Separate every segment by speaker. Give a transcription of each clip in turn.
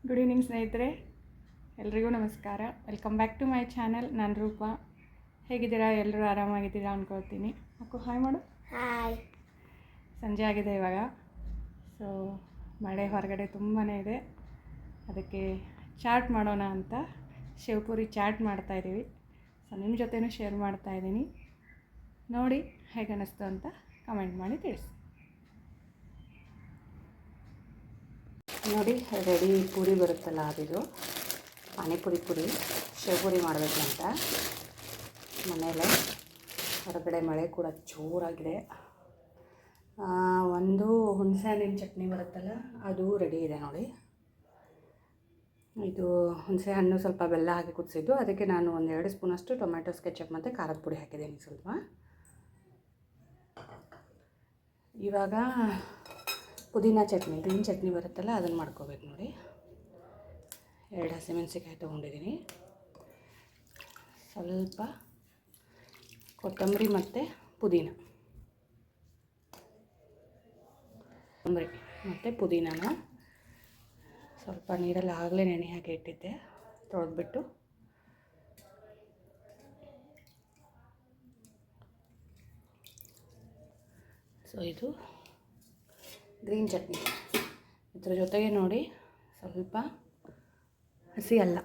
Speaker 1: Good evening ಸ್ನೇಹಿತರೆ, ಎಲ್ರಿಗೂ ನಮಸ್ಕಾರ. Welcome back to my channel. ನಾನು ರೂಪ. ಹೇಗಿದ್ದೀರಾ? ಎಲ್ಲರೂ ಆರಾಮಾಗಿದ್ದೀರಾ ಅಂದ್ಕೊಳ್ತೀನಿ. ಅಕ್ಕು ಹಾಯ್ ಮಾಡು.
Speaker 2: ಹಾಯ್.
Speaker 1: ಸಂಜೆ ಆಗಿದೆ ಇವಾಗ. ಸೊ ಮಳೆ ಹೊರಗಡೆ ತುಂಬಾ ಇದೆ. ಅದಕ್ಕೆ ಚಾಟ್ ಮಾಡೋಣ ಅಂತ ಶಿವಪುರಿ ಚಾಟ್ ಮಾಡ್ತಾಯಿದ್ದೀವಿ. ಸೊ ನಿಮ್ಮ ಜೊತೆನೂ ಶೇರ್ ಮಾಡ್ತಾಯಿದ್ದೀನಿ. ನೋಡಿ ಹೇಗೆ ಅನ್ನಿಸ್ತು ಅಂತ ಕಮೆಂಟ್ ಮಾಡಿ ತಿಳಿಸಿ.
Speaker 3: ನೋಡಿ, ರೆಡಿ ಪೂರಿ ಬರುತ್ತಲ್ಲ, ಅದಿದು ಪಾನಿಪುರಿ ಪುರಿ ಶಿವಪುರಿ ಮಾಡಬೇಕು ಅಂತ ಮನೇಲೆ. ಹೊರಗಡೆ ಮಳೆ ಕೂಡ ಜೋರಾಗಿದೆ. ಒಂದು ಹುಣಸೆ ಹಣ್ಣಿನ ಚಟ್ನಿ ಬರುತ್ತಲ್ಲ, ಅದು ರೆಡಿ ಇದೆ ನೋಡಿ. ಇದು ಹುಣಸೆ ಹಣ್ಣು ಸ್ವಲ್ಪ ಬೆಲ್ಲ ಹಾಕಿ ಕುದಿಸಿದ್ದು, ಅದಕ್ಕೆ ನಾನು 1-2 ಸ್ಪೂನಷ್ಟು ಟೊಮೆಟೊ ಕೆಚಪ್ ಮತ್ತು ಖಾರದ ಪುಡಿ ಹಾಕಿದ್ದೀನಿ ಸ್ವಲ್ಪ. ಇವಾಗ ಪುದೀನ ಚಟ್ನಿ, ಗ್ರೀನ್ ಚಟ್ನಿ ಬರುತ್ತಲ್ಲ, ಅದನ್ನು ಮಾಡ್ಕೋಬೇಕು ನೋಡಿ. 2 ಹಸಿಮೆಣಸಿಕಾಯಿ ತೊಗೊಂಡಿದ್ದೀನಿ, ಸ್ವಲ್ಪ ಕೊತ್ತಂಬರಿ ಮತ್ತು ಪುದೀನ, ಕೊತ್ತಂಬರಿ ಮತ್ತು ಪುದೀನನ ಸ್ವಲ್ಪ ನೀರಲ್ಲಿ ಆಗಲೇ ನೆನೆ ಹಾಕಿ ಇಟ್ಟಿದ್ದೆ, ತೊಳೆದ್ಬಿಟ್ಟು ಸೊ ಇದು ಗ್ರೀನ್ ಚಟ್ನಿ. ಇದ್ರ ಜೊತೆಗೆ ನೋಡಿ ಸ್ವಲ್ಪ ಹಸಿ ಅಲ್ಲ,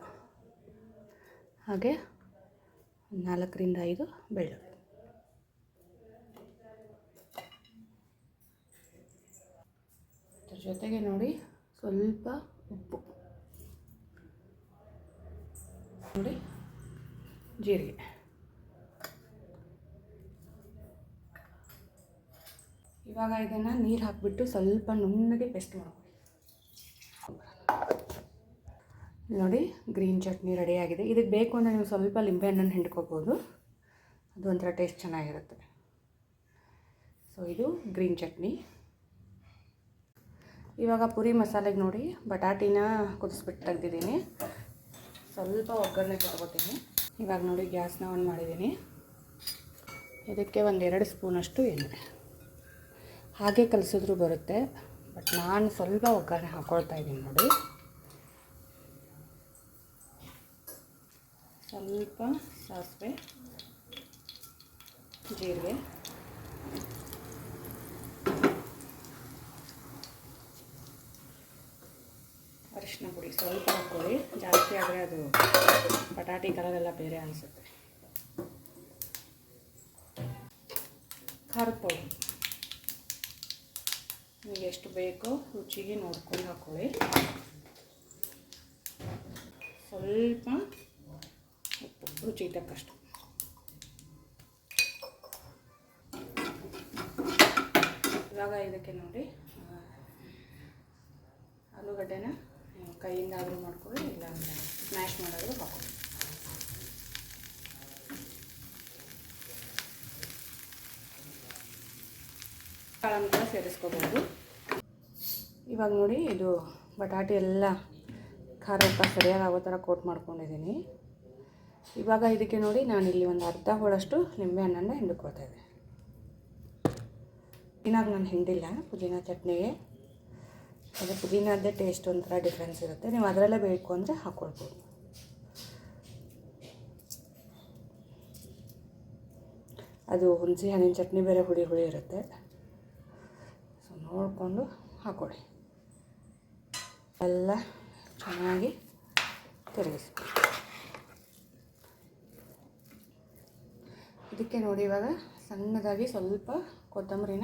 Speaker 3: ಹಾಗೆ 4-5 ಬೆಳ್ಳುಳ್ಳಿ. ಇದ್ರ ಜೊತೆಗೆ ನೋಡಿ ಸ್ವಲ್ಪ ಉಪ್ಪು, ನೋಡಿ ಜೀರಿಗೆ. ಇವಾಗ ಇದನ್ನು ನೀರು ಹಾಕಿಬಿಟ್ಟು ಸ್ವಲ್ಪ ನುಣ್ಣಗೆ ಪೇಸ್ಟ್ ಮಾಡ್ಕೊಳ್ಳಿ. ನೋಡಿ, ಗ್ರೀನ್ ಚಟ್ನಿ ರೆಡಿಯಾಗಿದೆ. ಇದಕ್ಕೆ ಬೇಕು ಅಂದರೆ ನೀವು ಸ್ವಲ್ಪ ಲಿಂಬೆಹಣ್ಣನ್ನು ಹಿಂಡ್ಕೋಬೋದು, ಅದು ಒಂಥರ ಟೇಸ್ಟ್ ಚೆನ್ನಾಗಿರುತ್ತೆ. ಸೊ ಇದು ಗ್ರೀನ್ ಚಟ್ನಿ. ಇವಾಗ ಪುರಿ ಮಸಾಲೆಗೆ ನೋಡಿ ಬಟಾಟಿನ ಕುದಿಸ್ಬಿಟ್ಟು ತೆಗ್ದಿದ್ದೀನಿ, ಸ್ವಲ್ಪ ಒಗ್ಗರಣೆ ಕೊಟ್ಕೋತೀನಿ. ಇವಾಗ ನೋಡಿ ಗ್ಯಾಸ್ನ ಆನ್ ಮಾಡಿದ್ದೀನಿ. ಇದಕ್ಕೆ 1-2 ಸ್ಪೂನಷ್ಟು ಎಣ್ಣೆ ಹಾಗೆ ಕಲಿಸಿದ್ರೂ ಬರುತ್ತೆ, ಬಟ್ ನಾನು ಸ್ವಲ್ಪ ಒಗ್ಗರಣೆ ಹಾಕ್ಕೊಳ್ತಾ ಇದ್ದೀನಿ ನೋಡಿ. ಸ್ವಲ್ಪ ಸಾಸಿವೆ, ಜೀರಿಗೆ, ಅರಿಶಿನ ಪುಡಿ ಸ್ವಲ್ಪ ಹಾಕ್ಕೊಳ್ಳಿ, ಜಾಸ್ತಿ ಆದರೆ ಅದು ಬಟಾಟಿ ಕಲರೆಲ್ಲ ಬೇರೆ ಅನಿಸುತ್ತೆ. ಖಾರದ ಪೌಡರ್ ನಿಮಗೆ ಎಷ್ಟು ಬೇಕೋ ರುಚಿಗೆ ನೋಡ್ಕೊಂಡು ಹಾಕ್ಕೊಳ್ಳಿ. ಸ್ವಲ್ಪ ಉಪ್ಪು ರುಚಿಗೆ ತಕ್ಕಷ್ಟು. ಇವಾಗ ಇದಕ್ಕೆ ನೋಡಿ ಆಲೂಗಡ್ಡೆನ ಕೈಯಿಂದ ಆದರೂ ಮಾಡ್ಕೊಳ್ಳಿ, ಇಲ್ಲ ಅಂದರೆ ಸ್ಮ್ಯಾಶ್ ಮಾಡೋದು ಹಾಕೊಳ್ಳಿ. ಕಾಳನ್ನು ಕೂಡ ಸೇರಿಸ್ಕೋಬೋದು. ಇವಾಗ ನೋಡಿ ಇದು ಬಟಾಟೆ ಎಲ್ಲ ಖಾರ ಉಪ್ಪ ಸರಿಯಾಗಿ ಆಗೋ ಥರ ಕೋಟ್ ಮಾಡ್ಕೊಂಡಿದ್ದೀನಿ. ಇವಾಗ ಇದಕ್ಕೆ ನೋಡಿ ನಾನಿಲ್ಲಿ ಒಂದು ಅರ್ಧ ಹೋಳಷ್ಟು ನಿಂಬೆಹಣ್ಣನ್ನು ಹಿಂಡ್ಕೊಳ್ತಾ ಇದ್ದೆ. ಪುದೀನಾಗ ನಾನು ಹಿಂಡಿಲ್ಲ, ಪುದೀನ ಚಟ್ನಿಗೆ ಅದು ಪುದೀನದ್ದೇ ಟೇಸ್ಟ್ ಒಂಥರ ಡಿಫ್ರೆನ್ಸ್ ಇರುತ್ತೆ. ನೀವು ಅದರಲ್ಲೇ ಬೇಕು ಅಂದರೆ ಹಾಕ್ಕೊಳ್ಬೋದು. ಅದು ಹುಣಸೆ ಹಣ್ಣಿನ ಚಟ್ನಿ ಬೇರೆ ಹುಳಿ ಹುಳಿ ಇರುತ್ತೆ, ಸೊ ನೋಡಿಕೊಂಡು ಹಾಕ್ಕೊಳ್ಳಿ. ಎಲ್ಲ ಚೆನ್ನಾಗಿ ತಿರುಗಿಸಿ. ಇದಕ್ಕೆ ನೋಡಿ ಇವಾಗ ಸಣ್ಣದಾಗಿ ಸ್ವಲ್ಪ ಕೊತ್ತಂಬರಿ.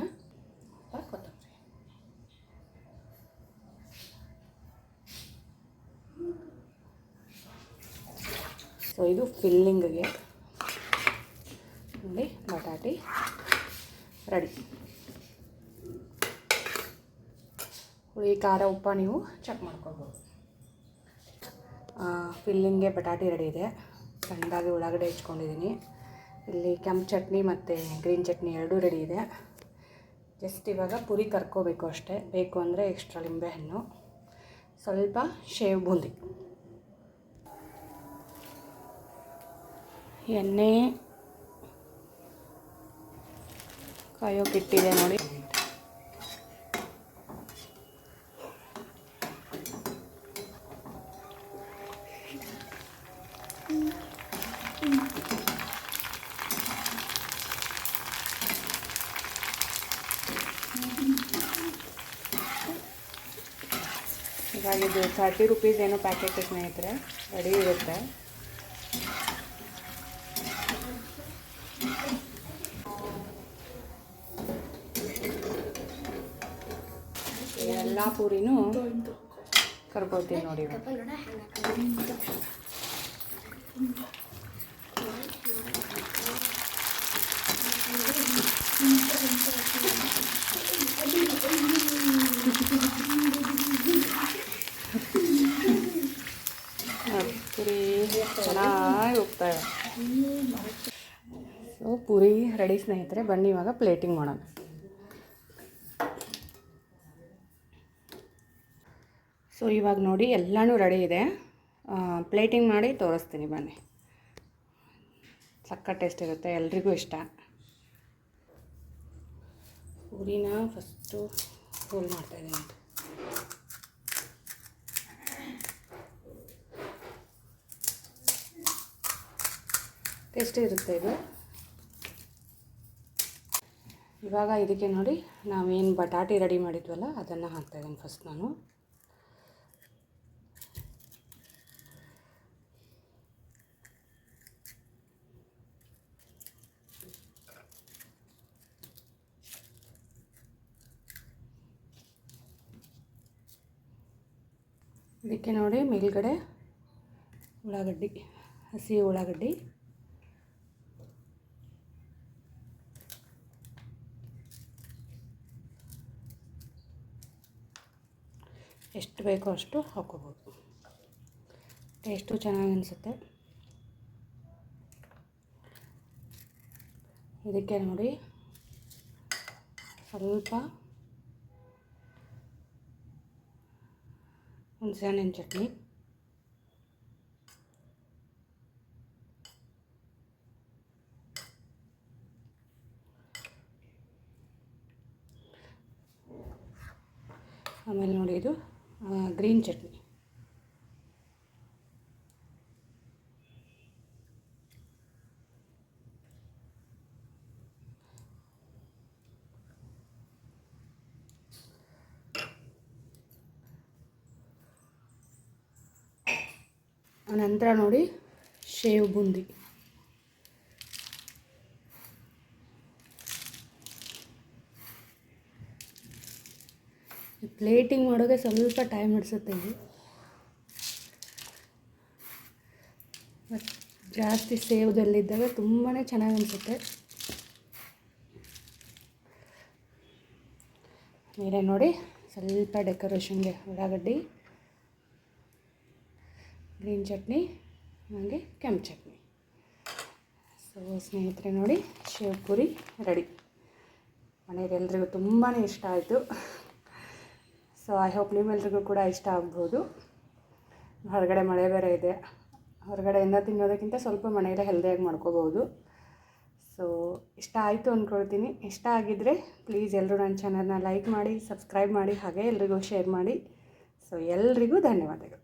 Speaker 3: ಸೊ ಇದು ಫಿಲ್ಲಿಂಗಿಗೆ ನೋಡಿ ಬಟಾಟಿ ರೆಡಿ. ಹುಳಿ ಖಾರ ಉಪ್ಪ ನೀವು ಚೆಕ್ ಮಾಡ್ಕೊಳ್ಬೋದು. ಫಿಲ್ಲಿಂಗ್ಗೆ ಬಟಾಟಿ ರೆಡಿ ಇದೆ. ಸಣ್ಣದಾಗಿ ಉಳ್ಳಾಗಡ್ಡೆ ಹೆಚ್ಕೊಂಡಿದ್ದೀನಿ. ಇಲ್ಲಿ ಕೆಂಪು ಚಟ್ನಿ ಮತ್ತು ಗ್ರೀನ್ ಚಟ್ನಿ ಎರಡೂ ರೆಡಿ ಇದೆ. ಜಸ್ಟ್ ಇವಾಗ ಪುರಿ ಕರ್ಕೋಬೇಕು ಅಷ್ಟೇ. ಬೇಕು ಅಂದರೆ ಎಕ್ಸ್ಟ್ರಾ ಲಿಂಬೆಹಣ್ಣು, ಸ್ವಲ್ಪ ಶೇವ್ ಬೂಂದಿ. ಎಣ್ಣೆ ಕಾಯೋಕ್ಕಿಟ್ಟಿದೆ ನೋಡಿ. ಇವಾಗ ಇದು 30 ರೂಪೀಸ್ ಏನೋ ಪ್ಯಾಕೆಟ್ ಸ್ನೇಹಿತರೆ, ರೆಡಿ ಇರುತ್ತೆ. ಎಲ್ಲ ಪೂರಿನೂ ಕರ್ಕೊಳ್ತೀನಿ ನೋಡಿ. ಪೂರಿ ಚೆನ್ನಾಗಿ ಹೋಗ್ತಾವೆ. ಸೊ ಪೂರಿ ರೆಡಿ ಸ್ನೇಹಿತರೆ, ಬನ್ನಿ ಇವಾಗ ಪ್ಲೇಟಿಂಗ್ ಮಾಡೋಣ. ಸೊ ಇವಾಗ ನೋಡಿ ಎಲ್ಲನೂ ರೆಡಿ ಇದೆ, ಪ್ಲೇಟಿಂಗ್ ಮಾಡಿ ತೋರಿಸ್ತೀನಿ ಬನ್ನಿ. ಸಕ್ಕ ಟೇಸ್ಟ್ ಇರುತ್ತೆ, ಎಲ್ರಿಗೂ ಇಷ್ಟ. ಪೂರಿನ ಫಸ್ಟು ರೋಲ್ ಮಾಡ್ತಾಯಿದ್ದೀನಿ. ಟೇಸ್ಟಿ ಇರುತ್ತೆ ಇದು. ಇವಾಗ ಇದಕ್ಕೆ ನೋಡಿ ನಾವೇನು ಬಟಾಟೆ ರೆಡಿ ಮಾಡಿದ್ವಲ್ಲ ಅದನ್ನು ಹಾಕ್ತಾಯಿದ್ದೀನಿ ಫಸ್ಟ್ ನಾನು. ಇದಕ್ಕೆ ನೋಡಿ ಮೇಲ್ಗಡೆ ಉಳ್ಳಾಗಡ್ಡಿ, ಹಸಿ ಉಳ್ಳಾಗಡ್ಡಿ, ಎಷ್ಟು ಬೇಕೋ ಅಷ್ಟು ಹಾಕ್ಕೋಬೋದು, ಟೇಸ್ಟು ಚೆನ್ನಾಗಿ ಅನಿಸುತ್ತೆ. ಇದಕ್ಕೆ ನೋಡಿ ಸ್ವಲ್ಪ ಹುಣಸೆಹಣ್ಣಿನ ಚಟ್ನಿ, ಆಮೇಲೆ ನೋಡಿ ಇದು ಗ್ರೀನ್ ಚಟ್ನಿ. ನಂತರ ನೋಡಿ ಶೇವ್ ಬೂಂದಿ. ಪ್ಲೇಟಿಂಗ್ ಮಾಡೋಕ್ಕೆ ಸ್ವಲ್ಪ ಟೈಮ್ ಹಿಡಿಸುತ್ತೆ ಇದು, ಜಾಸ್ತಿ ಸೇವ್ದಲ್ಲಿದ್ದಾಗ ತುಂಬಾ ಚೆನ್ನಾಗಿ ಅನಿಸುತ್ತೆ. ಮೇಲೆ ನೋಡಿ ಸ್ವಲ್ಪ ಡೆಕೋರೇಷನ್ಗೆ ಉಳ್ಳಾಗಡ್ಡಿ, ಗ್ರೀನ್ ಚಟ್ನಿ, ಹಾಗೆ ಕೆಂಪು ಚಟ್ನಿ. ಸೊ ಸ್ನೇಹಿತರೆ ನೋಡಿ ಶೇವ್ ಪೂರಿ ರೆಡಿ. ಮನೆಯಲ್ಲಿ ಎಲ್ರಿಗೂ ತುಂಬಾ ಇಷ್ಟ ಆಯಿತು. ಸೊ ಐ ಹೋಪ್ ನಿಮ್ಮೆಲ್ರಿಗೂ ಕೂಡ ಇಷ್ಟ ಆಗ್ಬೋದು. ಹೊರಗಡೆ ಮಳೆ ಬೇರೆ ಇದೆ, ಹೊರಗಡೆಯಿಂದ ತಿನ್ನೋದಕ್ಕಿಂತ ಸ್ವಲ್ಪ ಮನೆಯಲ್ಲೇ ಹೆಲ್ದಿಯಾಗಿ ಮಾಡ್ಕೋಬೋದು. ಸೊ ಇಷ್ಟ ಆಯಿತು ಅಂದ್ಕೊಳ್ತೀನಿ. ಇಷ್ಟ ಆಗಿದ್ದರೆ ಪ್ಲೀಸ್ ಎಲ್ಲರೂ ನನ್ನ ಚಾನಲ್ನ ಲೈಕ್ ಮಾಡಿ, ಸಬ್ಸ್ಕ್ರೈಬ್ ಮಾಡಿ, ಹಾಗೆ ಎಲ್ರಿಗೂ ಶೇರ್ ಮಾಡಿ. ಸೊ ಎಲ್ರಿಗೂ ಧನ್ಯವಾದಗಳು.